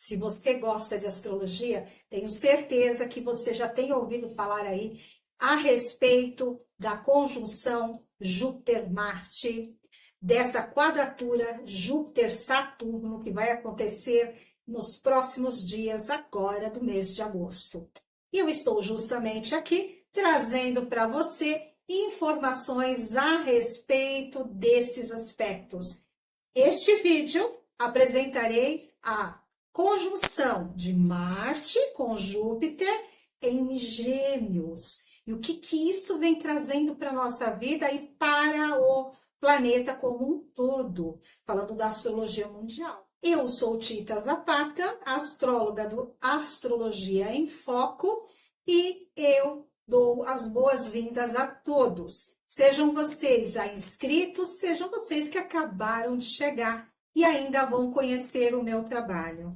Se você gosta de astrologia, tenho certeza que você já tem ouvido falar aí a respeito da conjunção Júpiter-Marte, desta quadratura Júpiter-Saturno que vai acontecer nos próximos dias agora do mês de agosto. E eu estou justamente aqui trazendo para você informações a respeito desses aspectos. Este vídeo apresentarei a conjunção de Marte com Júpiter em Gêmeos. E o que isso vem trazendo para a nossa vida e para o planeta como um todo, falando da astrologia mundial. Eu sou Tita Zapata, astróloga do Astrologia em Foco, e eu dou as boas-vindas a todos. Sejam vocês já inscritos, sejam vocês que acabaram de chegar e ainda vão conhecer o meu trabalho.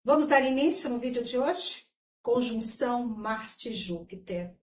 Vamos dar início no vídeo de hoje? Conjunção Marte-Júpiter.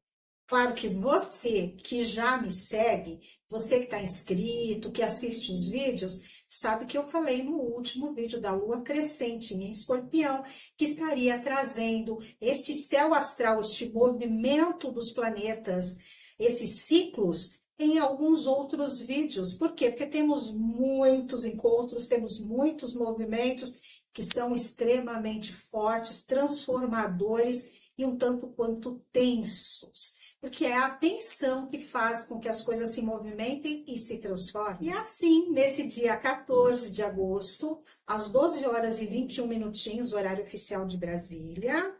Claro que você que já me segue, você que está inscrito, que assiste os vídeos, sabe que eu falei no último vídeo da Lua crescente em Escorpião, que estaria trazendo este céu astral, este movimento dos planetas, esses ciclos, em alguns outros vídeos. Por quê? Porque temos muitos encontros, temos muitos movimentos que são extremamente fortes, transformadores e um tanto quanto tensos. Porque é a tensão que faz com que as coisas se movimentem e se transformem. E assim, nesse dia 14 de agosto, às 12 horas e 21 minutinhos, horário oficial de Brasília,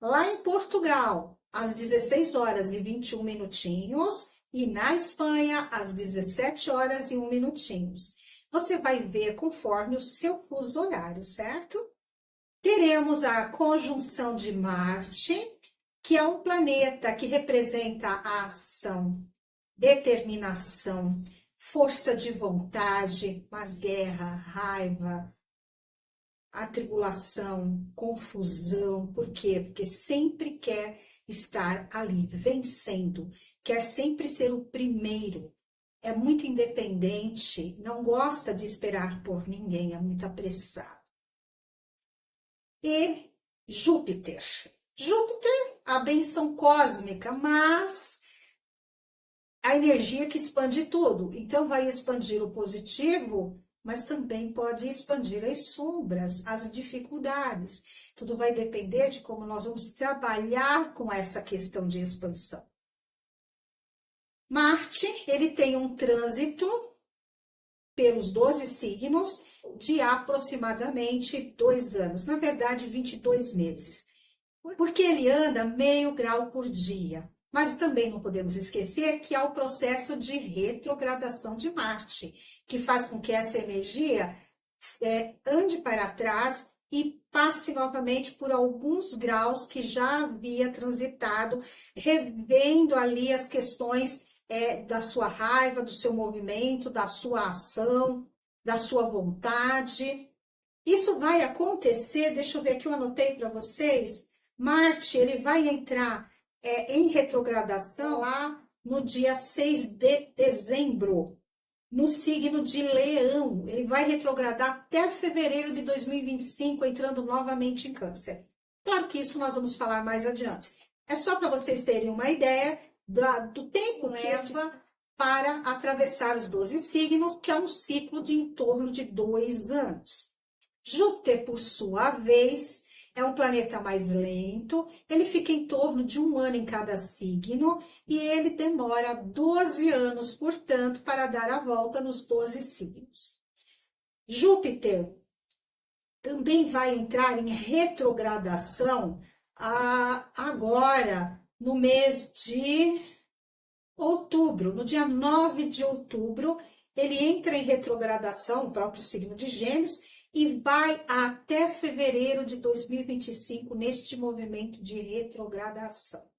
lá em Portugal, às 16 horas e 21 minutinhos, e na Espanha, às 17 horas e 1 minutinhos. Você vai ver conforme o seu fuso horário, certo? Teremos a conjunção de Marte, que é um planeta que representa a ação, determinação, força de vontade, mas guerra, raiva, atribulação, confusão. Por quê? Porque sempre quer estar ali, vencendo, quer sempre ser o primeiro. É muito independente, não gosta de esperar por ninguém, é muito apressado. E Júpiter. Júpiter, a benção cósmica, mas a energia que expande tudo. Então, vai expandir o positivo, mas também pode expandir as sombras, as dificuldades. Tudo vai depender de como nós vamos trabalhar com essa questão de expansão. Marte, ele tem um trânsito pelos 12 signos de aproximadamente 2 anos, na verdade 22 meses, porque ele anda meio grau por dia. Mas também não podemos esquecer que há o processo de retrogradação de Marte, que faz com que essa energia ande para trás e passe novamente por alguns graus que já havia transitado, revendo ali as questões da sua raiva, do seu movimento, da sua ação, da sua vontade. Isso vai acontecer, deixa eu ver aqui, eu anotei para vocês. Marte, ele vai entrar em retrogradação lá no dia 6 de dezembro, no signo de Leão. Ele vai retrogradar até fevereiro de 2025, entrando novamente em Câncer. Claro que isso nós vamos falar mais adiante. É só para vocês terem uma ideia do tempo que leva para atravessar os 12 signos, que é um ciclo de em torno de 2 anos. Júpiter, por sua vez, é um planeta mais lento, ele fica em torno de 1 ano em cada signo e ele demora 12 anos, portanto, para dar a volta nos 12 signos. Júpiter também vai entrar em retrogradação agora, no mês de outubro, no dia 9 de outubro, ele entra em retrogradação, o próprio signo de Gêmeos, e vai até fevereiro de 2025 neste movimento de retrogradação.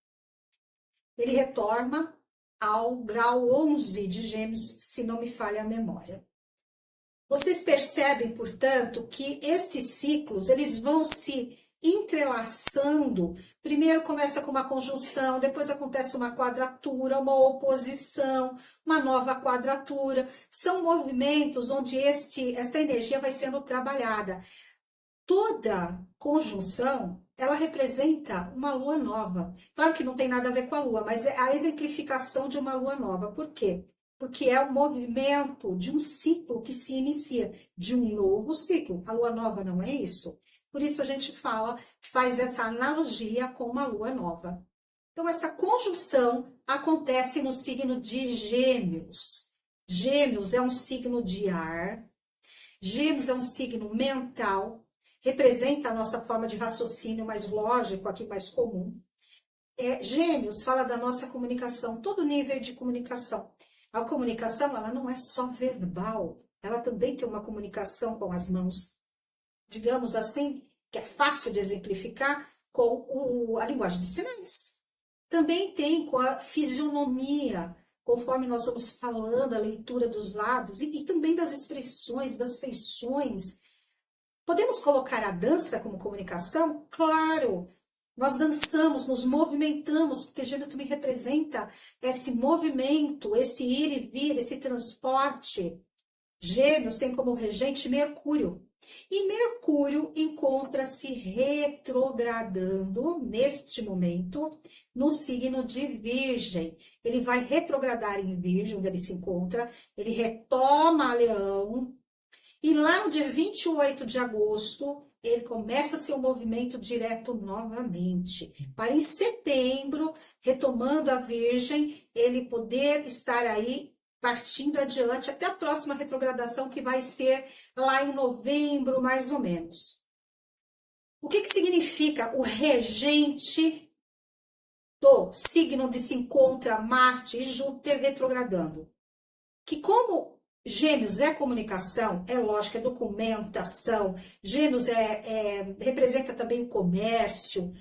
Ele retorna ao grau 11 de Gêmeos, se não me falha a memória. Vocês percebem, portanto, que estes ciclos, eles vão se entrelaçando. Primeiro começa com uma conjunção, depois acontece uma quadratura, uma oposição, uma nova quadratura. São movimentos onde esta energia vai sendo trabalhada. Toda conjunção, ela representa uma lua nova. Claro que não tem nada a ver com a lua, mas é a exemplificação de uma lua nova. Por quê? Porque é o movimento de um ciclo que se inicia, de um novo ciclo. A lua nova não é isso? Por isso a gente fala, faz essa analogia com uma lua nova. Então, essa conjunção acontece no signo de Gêmeos. Gêmeos é um signo de ar. Gêmeos é um signo mental, representa a nossa forma de raciocínio mais lógico, aqui mais comum. Gêmeos fala da nossa comunicação, todo nível de comunicação. A comunicação, ela não é só verbal, ela também tem uma comunicação com as mãos. Digamos assim, que é fácil de exemplificar com a linguagem de sinais. Também tem com a fisionomia, conforme nós vamos falando, a leitura dos lábios e também das expressões, das feições. Podemos colocar a dança como comunicação? Claro! Nós dançamos, nos movimentamos, porque Gêmeo também representa esse movimento, esse ir e vir, esse transporte. Gêmeos tem como regente Mercúrio. E Mercúrio encontra-se retrogradando neste momento no signo de Virgem. Ele vai retrogradar em Virgem, onde ele se encontra, ele retoma a Leão, e lá no dia 28 de agosto, ele começa seu movimento direto novamente, para em setembro, retomando a Virgem, ele poder estar aí partindo adiante até a próxima retrogradação, que vai ser lá em novembro, mais ou menos. O que significa o regente do signo onde se encontra Marte e Júpiter retrogradando? Que como Gêmeos é comunicação, é lógica, é documentação, Gêmeos representa também o comércio.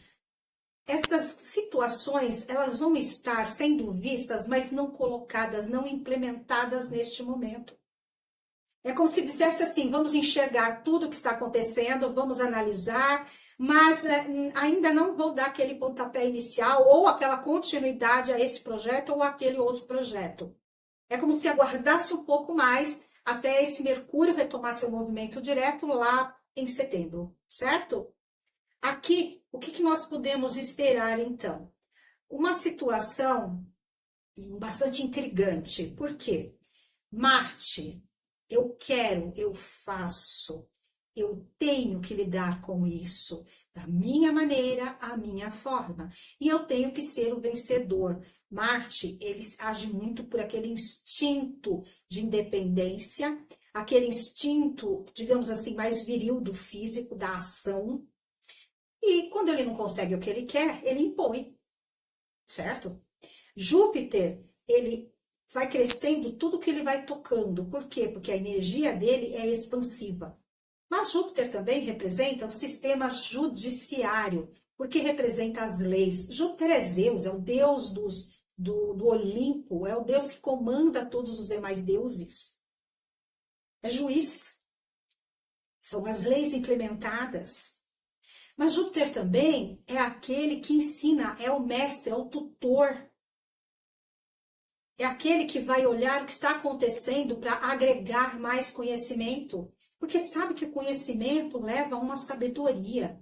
Essas situações, elas vão estar sendo vistas, mas não colocadas, não implementadas neste momento. É como se dissesse assim, vamos enxergar tudo o que está acontecendo, vamos analisar, mas ainda não vou dar aquele pontapé inicial ou aquela continuidade a este projeto ou aquele outro projeto. É como se aguardasse um pouco mais até esse Mercúrio retomar seu movimento direto lá em setembro, certo? Aqui, o que nós podemos esperar, então? Uma situação bastante intrigante. Por quê? Marte, eu quero, eu faço, eu tenho que lidar com isso da minha maneira, a minha forma. E eu tenho que ser o vencedor. Marte, ele age muito por aquele instinto de independência, aquele instinto, digamos assim, mais viril do físico, da ação. E quando ele não consegue o que ele quer, ele impõe, certo? Júpiter, ele vai crescendo tudo que ele vai tocando. Por quê? Porque a energia dele é expansiva. Mas Júpiter também representa o sistema judiciário, porque representa as leis. Júpiter é Zeus, é o deus do Olimpo, é o deus que comanda todos os demais deuses. É juiz. São as leis implementadas. Mas Júpiter também é aquele que ensina, é o mestre, é o tutor. É aquele que vai olhar o que está acontecendo para agregar mais conhecimento. Porque sabe que o conhecimento leva a uma sabedoria.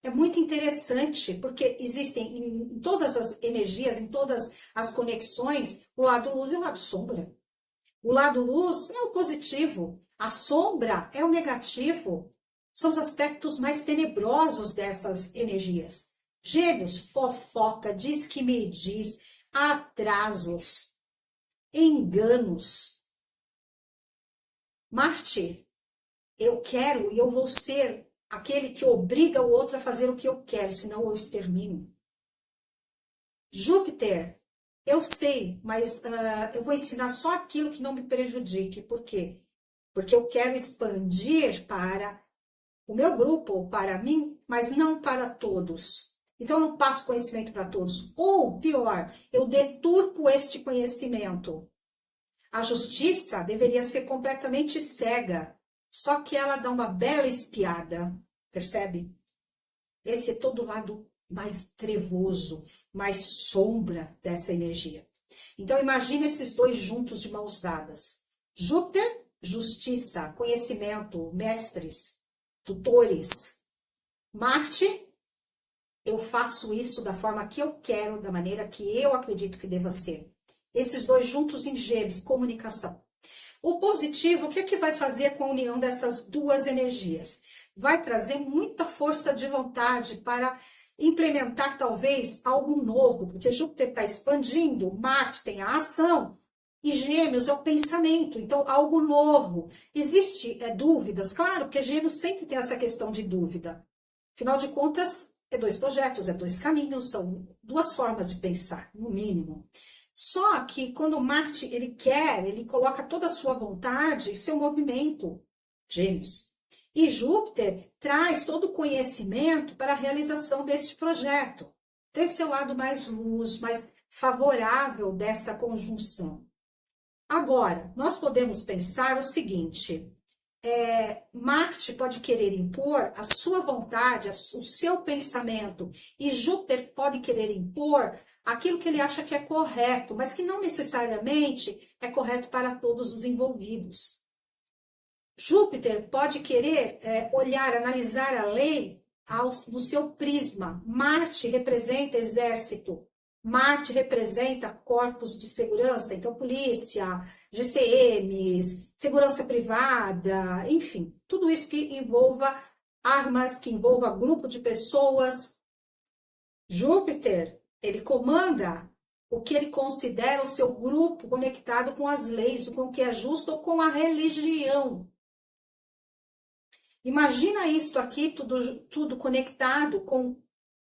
É muito interessante, porque existem em todas as energias, em todas as conexões, o lado luz e o lado sombra. O lado luz é o positivo, a sombra é o negativo. São os aspectos mais tenebrosos dessas energias. Gêmeos, fofoca, diz que me diz, atrasos, enganos. Marte, eu quero e eu vou ser aquele que obriga o outro a fazer o que eu quero, senão eu extermino. Júpiter, eu sei, mas eu vou ensinar só aquilo que não me prejudique. Por quê? Porque eu quero expandir para o meu grupo, para mim, mas não para todos. Então, eu não passo conhecimento para todos. Ou, pior, eu deturpo este conhecimento. A justiça deveria ser completamente cega, só que ela dá uma bela espiada, percebe? Esse é todo o lado mais trevoso, mais sombra dessa energia. Então, imagine esses dois juntos de mãos dadas. Júpiter justiça, conhecimento, mestres, tutores. Marte, eu faço isso da forma que eu quero, da maneira que eu acredito que deva ser. Esses dois juntos em Gêmeos, comunicação. O positivo, o que é que vai fazer com a união dessas duas energias? Vai trazer muita força de vontade para implementar talvez algo novo, porque Júpiter está expandindo, Marte tem a ação, e Gêmeos é o pensamento, então algo novo. Existe dúvidas? Claro, que Gêmeos sempre tem essa questão de dúvida. Afinal de contas, é dois projetos, é dois caminhos, são duas formas de pensar, no mínimo. Só que quando Marte ele quer, ele coloca toda a sua vontade, seu movimento, Gêmeos. E Júpiter traz todo o conhecimento para a realização deste projeto. Tem seu lado mais luz, mais favorável desta conjunção. Agora, nós podemos pensar o seguinte: Marte pode querer impor a sua vontade, o seu pensamento, e Júpiter pode querer impor aquilo que ele acha que é correto, mas que não necessariamente é correto para todos os envolvidos. Júpiter pode querer olhar, analisar a lei no seu prisma. Marte representa exército, Marte representa corpos de segurança, então polícia, GCMs, segurança privada, enfim, tudo isso que envolva armas, que envolva grupo de pessoas. Júpiter, ele comanda o que ele considera o seu grupo conectado com as leis, com o que é justo ou com a religião. Imagina isso aqui, tudo conectado com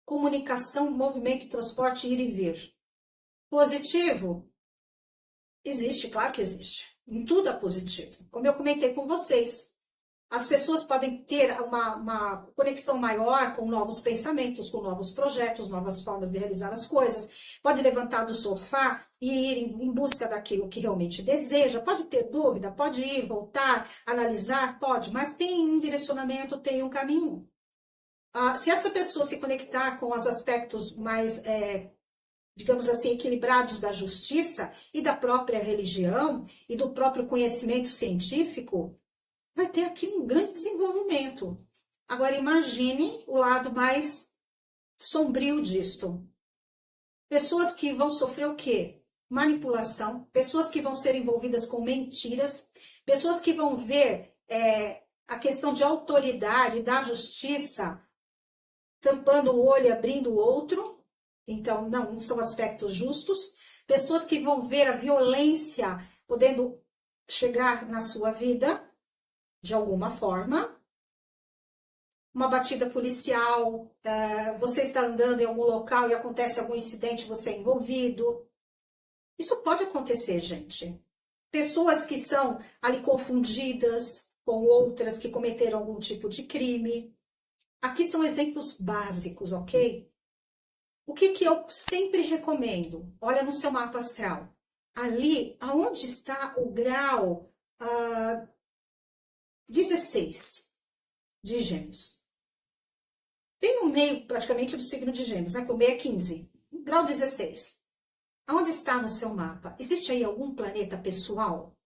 comunicação, movimento, transporte, ir e vir. Positivo? Existe, claro que existe. Em tudo é positivo. Como eu comentei com vocês, as pessoas podem ter uma conexão maior com novos pensamentos, com novos projetos, novas formas de realizar as coisas. Pode levantar do sofá e ir em busca daquilo que realmente deseja. Pode ter dúvida, pode ir, voltar, analisar, pode, mas tem um direcionamento, tem um caminho. Se essa pessoa se conectar com os aspectos mais, digamos assim, equilibrados da justiça e da própria religião e do próprio conhecimento científico, vai ter aqui um grande desenvolvimento. Agora, imagine o lado mais sombrio disto. Pessoas que vão sofrer o quê? Manipulação, pessoas que vão ser envolvidas com mentiras, pessoas que vão ver a questão de autoridade, da justiça, tampando um olho e abrindo o outro. Então, não são aspectos justos. Pessoas que vão ver a violência podendo chegar na sua vida, de alguma forma. Uma batida policial, você está andando em algum local e acontece algum incidente, você é envolvido. Isso pode acontecer, gente. Pessoas que são ali confundidas com outras que cometeram algum tipo de crime. Aqui são exemplos básicos, ok? O que eu sempre recomendo? Olha no seu mapa astral. Ali, aonde está o grau 16 de Gêmeos. Bem no meio, praticamente, do signo de Gêmeos, né? Que o meio é 15. Grau 16. Aonde está no seu mapa? Existe aí algum planeta pessoal?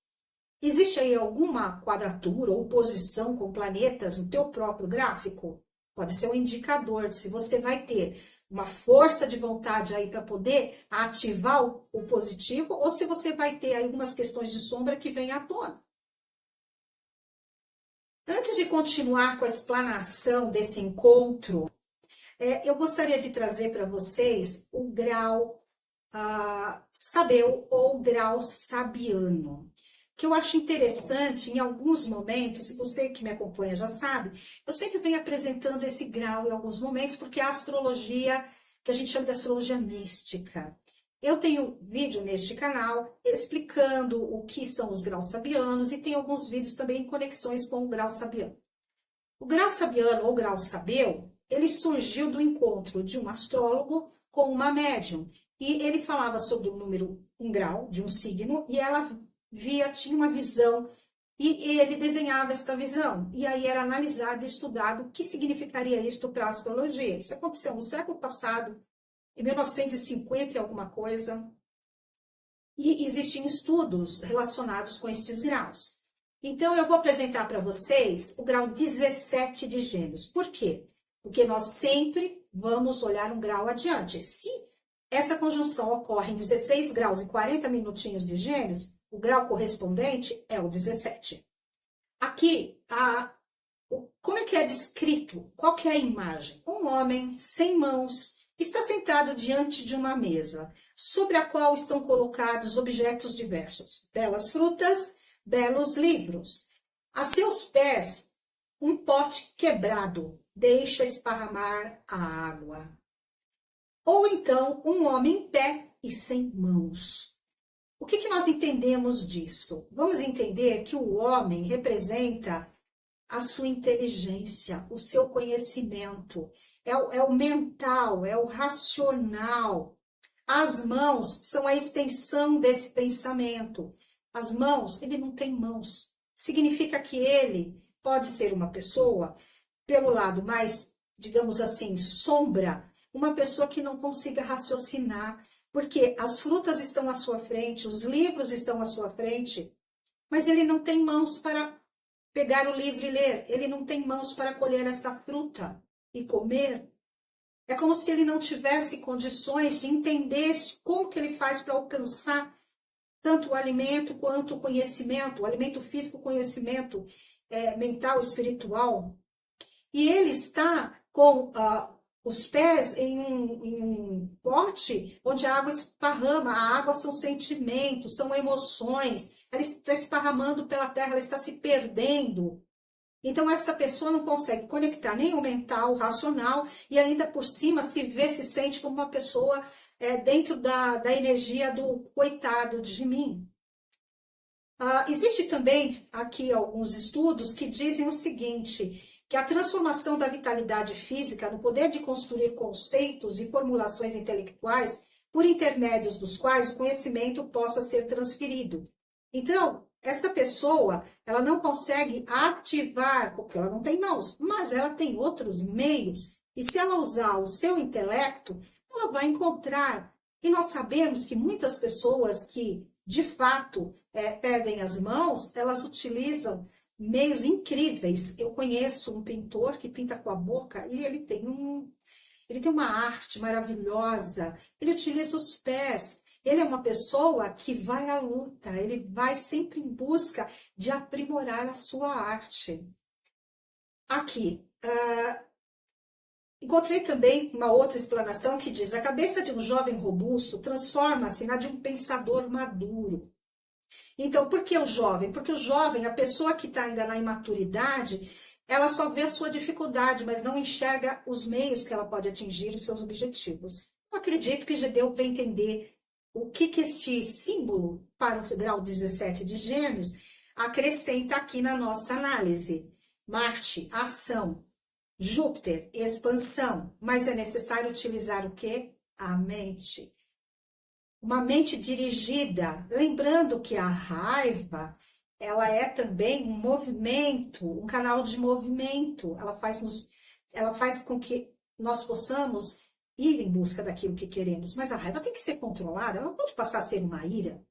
Existe aí alguma quadratura ou posição com planetas no teu próprio gráfico? Pode ser um indicador de se você vai ter uma força de vontade aí para poder ativar o positivo ou se você vai ter aí algumas questões de sombra que vêm à tona. Antes de continuar com a explanação desse encontro, eu gostaria de trazer para vocês o grau Sabeu ou grau Sabiano, que eu acho interessante em alguns momentos, se você que me acompanha já sabe, eu sempre venho apresentando esse grau em alguns momentos, porque é a astrologia que a gente chama de astrologia mística. Eu tenho vídeo neste canal explicando o que são os graus sabianos e tem alguns vídeos também em conexões com o grau sabiano. O grau sabiano ou grau sabeu, ele surgiu do encontro de um astrólogo com uma médium. E ele falava sobre o número, um grau de um signo, e ela tinha uma visão, e ele desenhava esta visão. E aí era analisado e estudado o que significaria isto para a astrologia. Isso aconteceu no século passado, em 1950 e alguma coisa. E existem estudos relacionados com estes graus. Então, eu vou apresentar para vocês o grau 17 de Gêmeos. Por quê? Porque nós sempre vamos olhar um grau adiante. Se essa conjunção ocorre em 16 graus e 40 minutinhos de Gêmeos, o grau correspondente é o 17. Aqui, como é que é descrito? Qual que é a imagem? Um homem sem mãos está sentado diante de uma mesa, sobre a qual estão colocados objetos diversos, belas frutas, belos livros. A seus pés, um pote quebrado deixa esparramar a água. Ou então, um homem em pé e sem mãos. O que nós entendemos disso? Vamos entender que o homem representa a sua inteligência, o seu conhecimento, é o mental, é o racional. As mãos são a extensão desse pensamento. As mãos, ele não tem mãos. Significa que ele pode ser uma pessoa, pelo lado mais, digamos assim, sombra, uma pessoa que não consiga raciocinar, porque as frutas estão à sua frente, os livros estão à sua frente, mas ele não tem mãos para pegar o livro e ler, ele não tem mãos para colher esta fruta e comer. É como se ele não tivesse condições de entender como que ele faz para alcançar tanto o alimento quanto o conhecimento, o alimento físico, o conhecimento mental, espiritual. E ele está com os pés em um pote onde a água esparrama. A água são sentimentos, são emoções. Ela está esparramando pela terra, ela está se perdendo. Então, essa pessoa não consegue conectar nem o mental, o racional, e ainda por cima se vê, se sente como uma pessoa dentro da energia do coitado de mim. Existe também aqui alguns estudos que dizem o seguinte, que a transformação da vitalidade física no poder de construir conceitos e formulações intelectuais por intermédios dos quais o conhecimento possa ser transferido. Então, esta pessoa, ela não consegue ativar, porque ela não tem mãos, mas ela tem outros meios. E se ela usar o seu intelecto, ela vai encontrar. E nós sabemos que muitas pessoas que, de fato, perdem as mãos, elas utilizam meios incríveis. Eu conheço um pintor que pinta com a boca e ele tem uma arte maravilhosa. Ele utiliza os pés. Ele é uma pessoa que vai à luta, ele vai sempre em busca de aprimorar a sua arte. Aqui, encontrei também uma outra explanação que diz: a cabeça de um jovem robusto transforma-se na de um pensador maduro. Então, por que o jovem? Porque o jovem, a pessoa que está ainda na imaturidade, ela só vê a sua dificuldade, mas não enxerga os meios que ela pode atingir os seus objetivos. Eu acredito que já deu para entender o que este símbolo para o grau 17 de Gêmeos acrescenta aqui na nossa análise. Marte, ação. Júpiter, expansão. Mas é necessário utilizar o quê? A mente. Uma mente dirigida. Lembrando que a raiva, ela é também um movimento, um canal de movimento. Ela faz com que nós possamos ir em busca daquilo que queremos, mas a raiva tem que ser controlada, ela não pode passar a ser uma ira,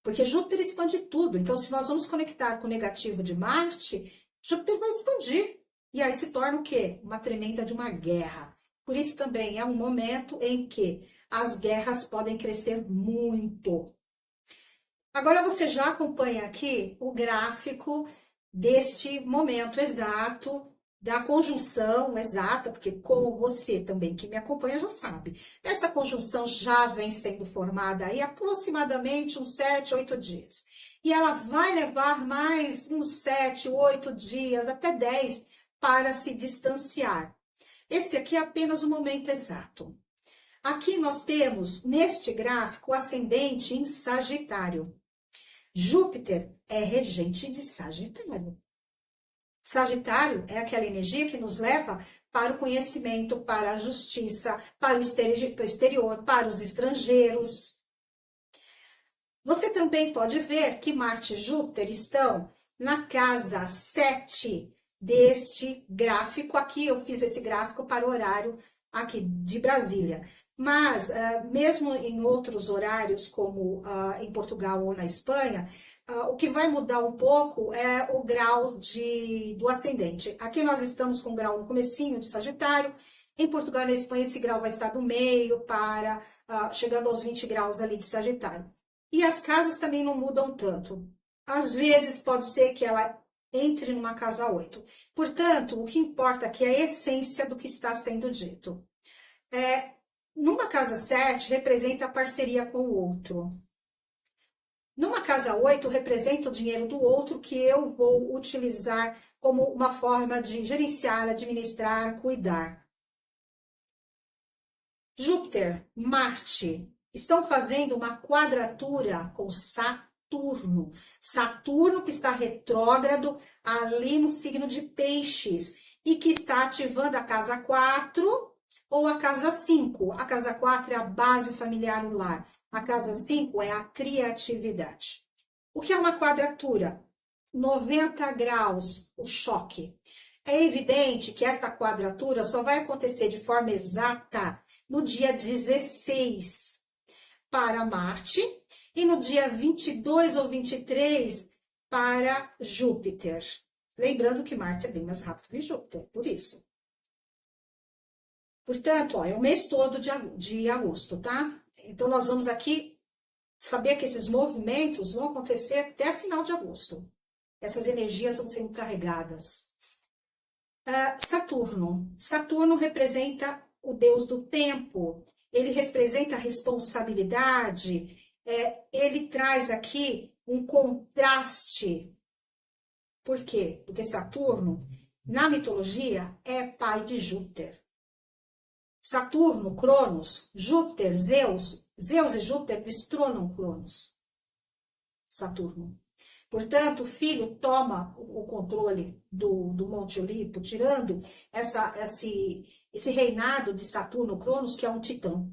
porque Júpiter expande tudo. Então, se nós vamos conectar com o negativo de Marte, Júpiter vai expandir, e aí se torna o quê? Uma tremenda de uma guerra. Por isso também é um momento em que as guerras podem crescer muito. Agora você já acompanha aqui o gráfico deste momento exato, da conjunção exata, porque como você também que me acompanha já sabe, essa conjunção já vem sendo formada aí aproximadamente uns 7, 8 dias. E ela vai levar mais uns 7, 8 dias, até 10, para se distanciar. Esse aqui é apenas o momento exato. Aqui nós temos, neste gráfico, o ascendente em Sagitário. Júpiter é regente de Sagitário. Sagitário é aquela energia que nos leva para o conhecimento, para a justiça, para o exterior, para os estrangeiros. Você também pode ver que Marte e Júpiter estão na casa 7 deste gráfico. Aqui eu fiz esse gráfico para o horário aqui de Brasília. Mas, mesmo em outros horários, como em Portugal ou na Espanha, o que vai mudar um pouco é o grau do ascendente. Aqui nós estamos com o grau no comecinho de Sagitário. Em Portugal e na Espanha, esse grau vai estar do meio para chegando aos 20 graus ali de Sagitário. E as casas também não mudam tanto. Às vezes pode ser que ela entre numa casa 8. Portanto, o que importa aqui é a essência do que está sendo dito. Numa casa 7, representa a parceria com o outro. Numa casa 8, representa o dinheiro do outro que eu vou utilizar como uma forma de gerenciar, administrar, cuidar. Júpiter, Marte, estão fazendo uma quadratura com Saturno. Saturno que está retrógrado ali no signo de Peixes e que está ativando a casa 4 ou a casa 5. A casa 4 é a base familiar, o lar. A casa 5 é a criatividade. O que é uma quadratura? 90 graus, o choque. É evidente que esta quadratura só vai acontecer de forma exata no dia 16 para Marte e no dia 22 ou 23 para Júpiter. Lembrando que Marte é bem mais rápido que Júpiter, por isso. Portanto, é o mês todo de agosto, tá? Então, nós vamos aqui saber que esses movimentos vão acontecer até final de agosto. Essas energias vão sendo carregadas. Saturno. Saturno representa o deus do tempo. Ele representa a responsabilidade. Ele traz aqui um contraste. Por quê? Porque Saturno, na mitologia, é pai de Júpiter. Saturno, Cronos, Júpiter, Zeus. Zeus e Júpiter destronam Cronos. Saturno. Portanto, o filho toma o controle do Monte Olimpo, tirando esse reinado de Saturno, Cronos, que é um titã.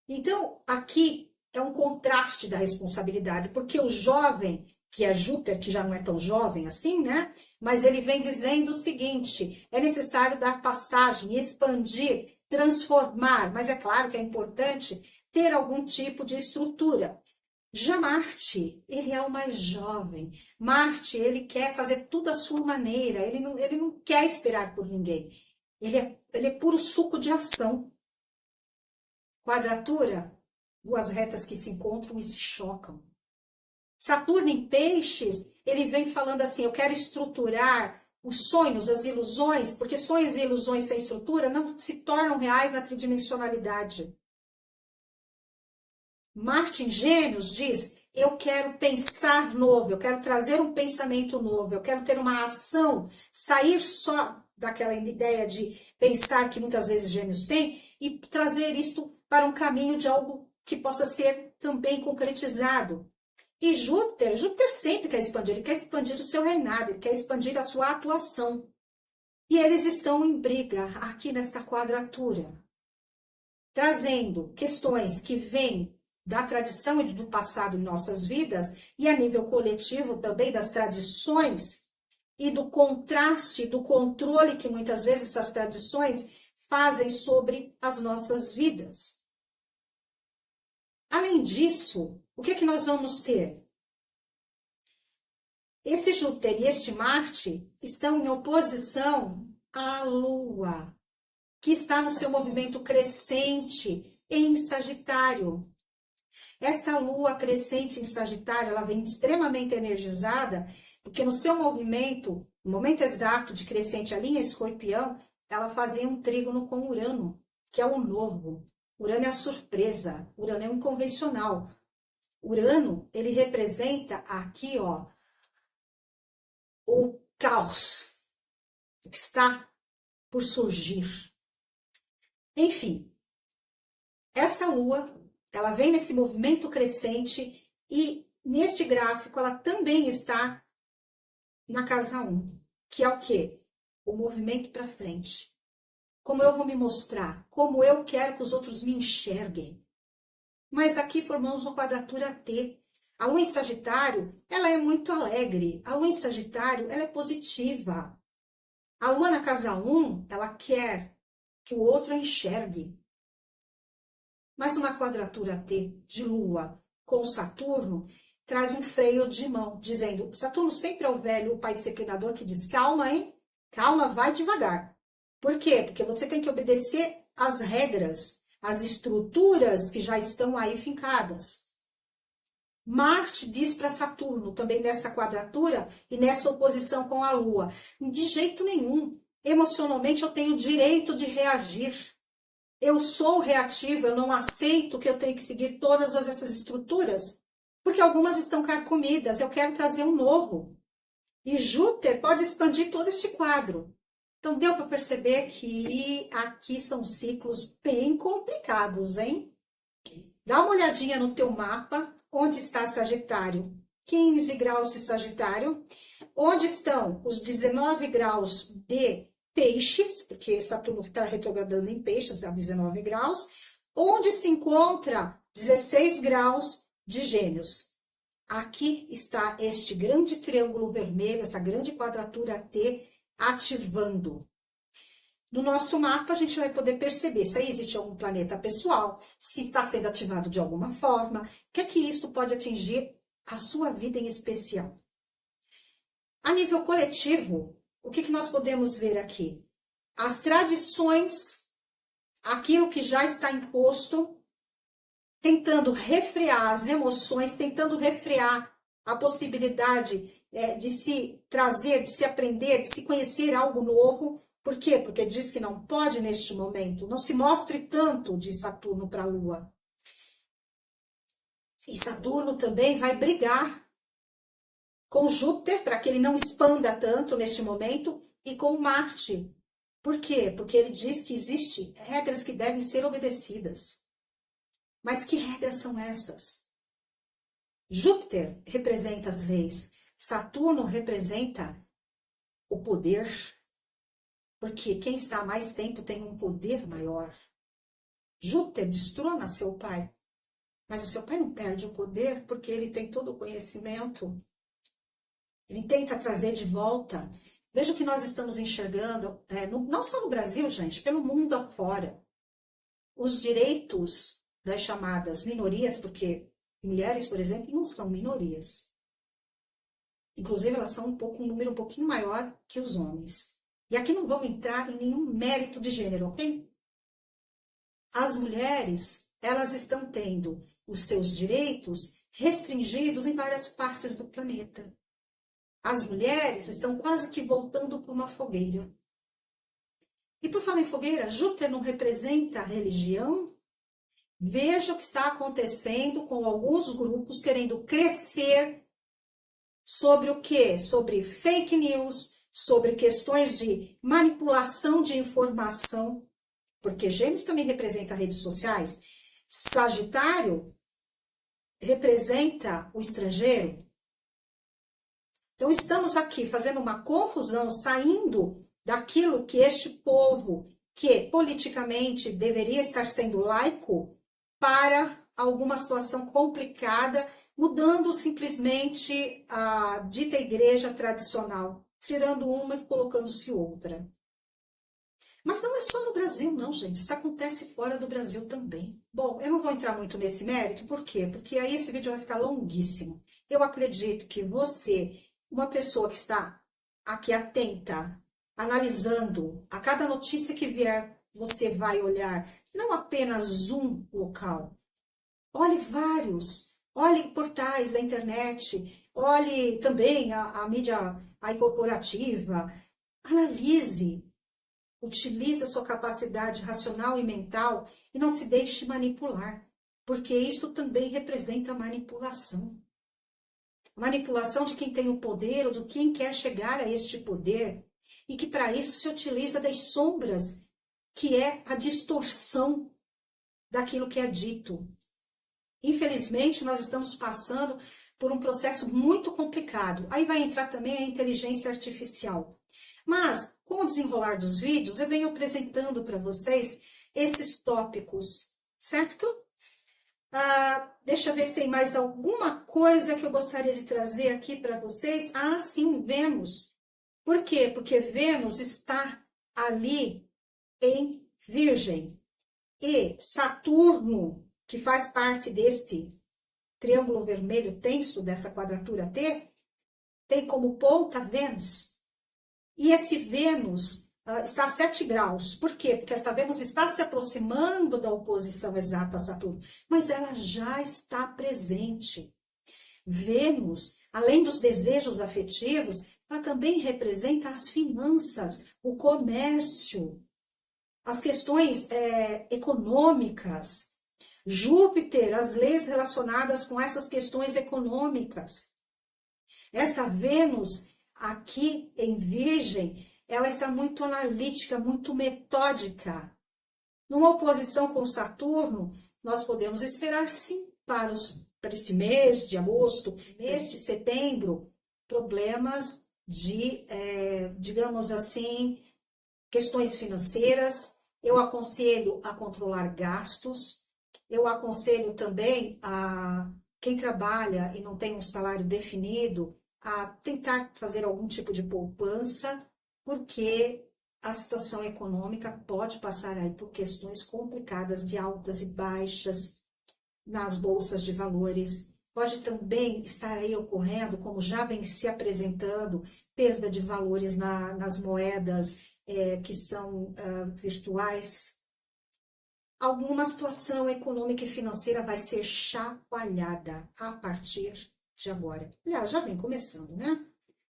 Então, aqui é um contraste da responsabilidade, porque o jovem, que é Júpiter, que já não é tão jovem assim, né? Mas ele vem dizendo o seguinte, é necessário dar passagem, expandir, transformar, mas é claro que é importante ter algum tipo de estrutura. Já Marte, ele é o mais jovem. Marte, ele quer fazer tudo à sua maneira, ele não quer esperar por ninguém. Ele é puro suco de ação. Quadratura, duas retas que se encontram e se chocam. Saturno em Peixes, ele vem falando assim, eu quero estruturar os sonhos, as ilusões, porque sonhos e ilusões sem estrutura não se tornam reais na tridimensionalidade. Marte em Gêmeos diz, eu quero pensar novo, eu quero trazer um pensamento novo, eu quero ter uma ação, sair só daquela ideia de pensar que muitas vezes Gêmeos tem e trazer isto para um caminho de algo que possa ser também concretizado. E Júpiter sempre quer expandir, ele quer expandir o seu reinado, ele quer expandir a sua atuação. E eles estão em briga aqui nesta quadratura, trazendo questões que vêm da tradição e do passado em nossas vidas, e a nível coletivo também das tradições, e do contraste, do controle que muitas vezes essas tradições fazem sobre as nossas vidas. Além disso, o que é que nós vamos ter? Esse Júpiter e este Marte estão em oposição à Lua, que está no seu movimento crescente em Sagitário. Esta lua crescente em Sagitário, ela vem extremamente energizada, porque no seu movimento, no momento exato de crescente ali em Escorpião, ela fazia um trígono com Urano, que é o novo. Urano é a surpresa, Urano é o inconvencional. Urano, ele representa aqui, ó, o caos que está por surgir. Enfim, essa lua, ela vem nesse movimento crescente e neste gráfico ela também está na casa 1, que é o quê? O movimento para frente. Como eu vou me mostrar, como eu quero que os outros me enxerguem. Mas aqui formamos uma quadratura T. A lua em Sagitário, ela é muito alegre. A lua em Sagitário, ela é positiva. A lua na casa 1, ela quer que o outro a enxergue. Mas uma quadratura T de Lua com Saturno traz um freio de mão, dizendo, Saturno sempre é o velho, o pai disciplinador que diz, calma, hein? Calma, vai devagar. Por quê? Porque você tem que obedecer às regras, às estruturas que já estão aí fincadas. Marte diz para Saturno, também nesta quadratura e nessa oposição com a Lua, de jeito nenhum. Emocionalmente eu tenho o direito de reagir. Eu sou reativo, eu não aceito que eu tenho que seguir todas essas estruturas, porque algumas estão carcomidas, eu quero trazer um novo. E Júpiter pode expandir todo este quadro. Então, deu para perceber que aqui são ciclos bem complicados, hein? Dá uma olhadinha no teu mapa, onde está Sagitário, 15 graus de Sagitário, onde estão os 19 graus de Peixes, porque Saturno está retrogradando em Peixes a 19 graus, onde se encontra 16 graus de Gêmeos. Aqui está este grande triângulo vermelho, essa grande quadratura T ativando. No nosso mapa, a gente vai poder perceber se aí existe algum planeta pessoal, se está sendo ativado de alguma forma, o que é que isso pode atingir a sua vida em especial. A nível coletivo, o que nós podemos ver aqui? As tradições, aquilo que já está imposto, tentando refrear as emoções, tentando refrear a possibilidade de se trazer, de se aprender, de se conhecer algo novo. Por quê? Porque diz que não pode neste momento. Não se mostre tanto de Saturno para a Lua. E Saturno também vai brigar com Júpiter, para que ele não expanda tanto neste momento, e com Marte. Por quê? Porque ele diz que existem regras que devem ser obedecidas. Mas que regras são essas? Júpiter representa as leis, Saturno representa o poder, porque quem está há mais tempo tem um poder maior. Júpiter destrona seu pai, mas o seu pai não perde o poder porque ele tem todo o conhecimento. Ele tenta trazer de volta. Veja o que nós estamos enxergando, não só no Brasil, gente, pelo mundo afora. Os direitos das chamadas minorias, porque mulheres, por exemplo, não são minorias. Inclusive, elas são um número um pouquinho maior que os homens. E aqui não vamos entrar em nenhum mérito de gênero, ok? As mulheres, elas estão tendo os seus direitos restringidos em várias partes do planeta. As mulheres estão quase que voltando para uma fogueira. E por falar em fogueira, Júpiter não representa a religião? Veja o que está acontecendo com alguns grupos querendo crescer sobre o quê? Sobre fake news, sobre questões de manipulação de informação, porque Gêmeos também representa redes sociais. Sagitário representa o estrangeiro. Então, estamos aqui fazendo uma confusão, saindo daquilo que este povo, que politicamente deveria estar sendo laico, para alguma situação complicada, mudando simplesmente a dita igreja tradicional, tirando uma e colocando-se outra. Mas não é só no Brasil, não, gente. Isso acontece fora do Brasil também. Bom, eu não vou entrar muito nesse mérito, por quê? Porque aí esse vídeo vai ficar longuíssimo. Eu acredito que você, uma pessoa que está aqui atenta, analisando a cada notícia que vier, você vai olhar não apenas um local. Olhe vários. Olhe portais da internet. Olhe também a mídia corporativa. Analise. Utilize a sua capacidade racional e mental e não se deixe manipular, porque isso também representa manipulação. Manipulação de quem tem o poder ou de quem quer chegar a este poder e que para isso se utiliza das sombras, que é a distorção daquilo que é dito. Infelizmente, nós estamos passando por um processo muito complicado. Aí vai entrar também a inteligência artificial. Mas, com o desenrolar dos vídeos, eu venho apresentando para vocês esses tópicos, certo? Deixa eu ver se tem mais alguma coisa que eu gostaria de trazer aqui para vocês. Ah, sim, Vênus. Por quê? Porque Vênus está ali em Virgem. E Saturno, que faz parte deste triângulo vermelho tenso dessa quadratura T, tem como ponta Vênus. E esse Vênus está a 7 graus. Por quê? Porque esta Vênus está se aproximando da oposição exata a Saturno, mas ela já está presente. Vênus, além dos desejos afetivos, ela também representa as finanças, o comércio, as questões econômicas. Júpiter, as leis relacionadas com essas questões econômicas. Esta Vênus aqui em Virgem, ela está muito analítica, muito metódica. Numa oposição com Saturno, nós podemos esperar sim para este mês de agosto, mês de setembro, problemas de, digamos assim, questões financeiras. Eu aconselho a controlar gastos. Eu aconselho também a quem trabalha e não tem um salário definido, a tentar fazer algum tipo de poupança, porque a situação econômica pode passar aí por questões complicadas de altas e baixas nas bolsas de valores. Pode também estar aí ocorrendo, como já vem se apresentando, perda de valores nas moedas que são virtuais. Alguma situação econômica e financeira vai ser chacoalhada a partir de agora. Aliás, já vem começando, né?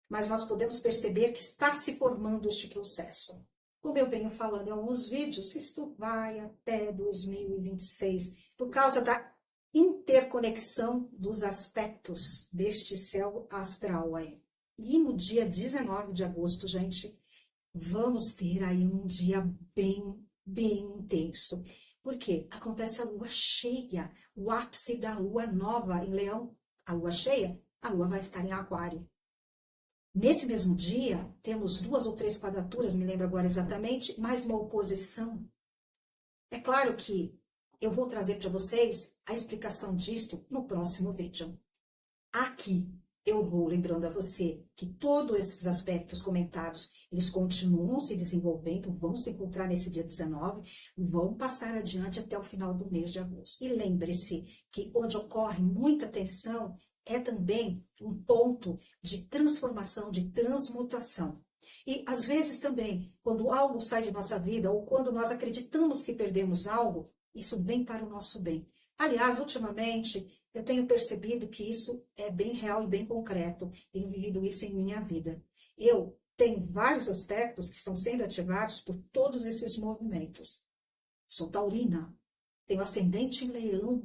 Mas nós podemos perceber que está se formando este processo. Como eu venho falando em alguns vídeos, isto vai até 2026, por causa da interconexão dos aspectos deste céu astral aí. E no dia 19 de agosto, gente, vamos ter aí um dia bem intenso. Por quê? Acontece a lua cheia, o ápice da lua nova em Leão. A lua cheia, a lua vai estar em Aquário. Nesse mesmo dia, temos 2 ou 3 quadraturas, me lembro agora exatamente, mais uma oposição. É claro que eu vou trazer para vocês a explicação disto no próximo vídeo. Aqui eu vou lembrando a você que todos esses aspectos comentados, eles continuam se desenvolvendo, vão se encontrar nesse dia 19, vão passar adiante até o final do mês de agosto. E lembre-se que onde ocorre muita tensão é também um ponto de transformação, de transmutação. E às vezes também, quando algo sai de nossa vida ou quando nós acreditamos que perdemos algo, isso vem para o nosso bem. Aliás, ultimamente, eu tenho percebido que isso é bem real e bem concreto. Tenho vivido isso em minha vida. Eu tenho vários aspectos que estão sendo ativados por todos esses movimentos. Sou taurina, tenho ascendente em Leão.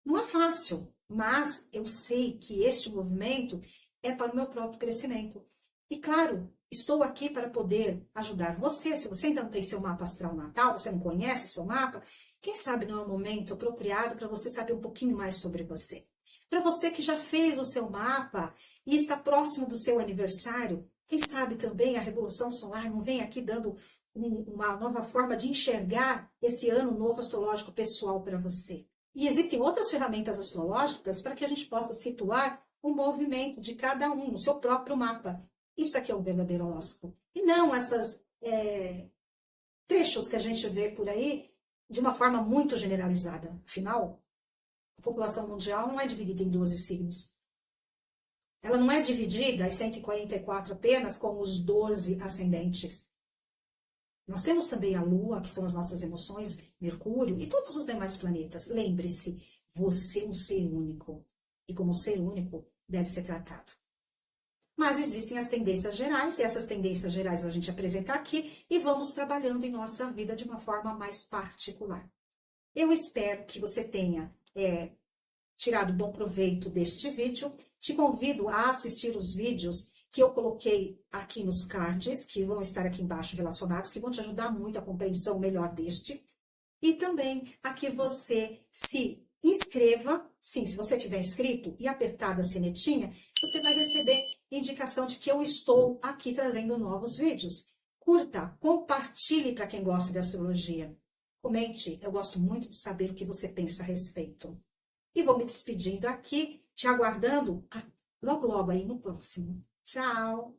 Não é fácil, mas eu sei que este movimento é para o meu próprio crescimento. E claro, estou aqui para poder ajudar você. Se você ainda não tem seu mapa astral natal, você não conhece seu mapa, quem sabe não é um momento apropriado para você saber um pouquinho mais sobre você. Para você que já fez o seu mapa e está próximo do seu aniversário, quem sabe também a Revolução Solar não vem aqui dando uma nova forma de enxergar esse ano novo astrológico pessoal para você. E existem outras ferramentas astrológicas para que a gente possa situar o movimento de cada um no seu próprio mapa. Isso aqui é um verdadeiro horóscopo. E não essas trechos que a gente vê por aí de uma forma muito generalizada. Afinal, a população mundial não é dividida em 12 signos. Ela não é dividida, as 144 apenas, com os 12 ascendentes. Nós temos também a Lua, que são as nossas emoções, Mercúrio e todos os demais planetas. Lembre-se, você é um ser único. E como ser único, deve ser tratado. Mas existem as tendências gerais, e essas tendências gerais a gente apresenta aqui e vamos trabalhando em nossa vida de uma forma mais particular. Eu espero que você tenha tirado bom proveito deste vídeo. Te convido a assistir os vídeos que eu coloquei aqui nos cards, que vão estar aqui embaixo relacionados, que vão te ajudar muito a compreensão melhor deste. E também a que você se inscreva, sim, se você tiver inscrito e apertado a sinetinha, você vai receber indicação de que eu estou aqui trazendo novos vídeos. Curta, compartilhe para quem gosta de astrologia. Comente, eu gosto muito de saber o que você pensa a respeito. E vou me despedindo aqui, te aguardando logo aí no próximo. Tchau!